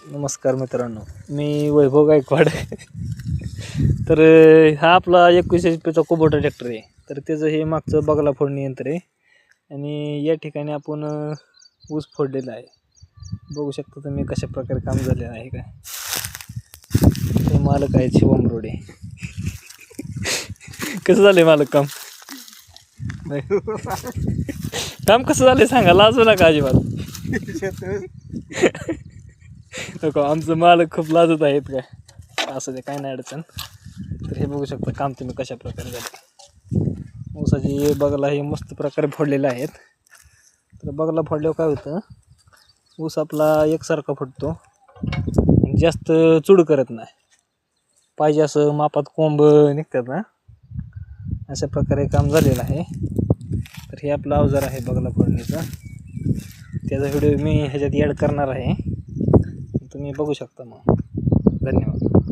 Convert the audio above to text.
नमस्कार मित्रांनो, मी वैभव गायकवाड. तर हा आपला 21 HP कुबोटा ट्रॅक्टर आहे. तर त्याचं हे मागचं बगला फोडणी यंत्र आहे आणि या ठिकाणी आपण ऊस फोडलेला आहे. बघू शकता तुम्ही कशा प्रकारे काम झालेलं आहे. काय ते मालक आहे शिवम रोडे. कसं झालंय मालक काम? काम कसं झालंय सांगा, लाजू नका अजिबात. नको, आमचं मालक खूप लाजत आहेत. काय असं ते काय नाही अडचण. तर हे बघू शकता काम तुम्ही कशा प्रकारे झालं. ऊसाची बगला हे मस्त प्रकारे फोडलेले आहेत. तर बगला फोडल्यावर काय होतं, ऊस आपला एकसारखा फुटतो, जास्त चूड करत नाही. पाहिजे असं मापात कोंब निघतात ना, अशा प्रकारे काम झालेलं आहे. तर हे आपलं अवजार आहे बगला फोडणीचं. त्याचा व्हिडिओ मी ह्याच्यात ॲड करणार आहे, तुम्ही बघू शकता. मग धन्यवाद.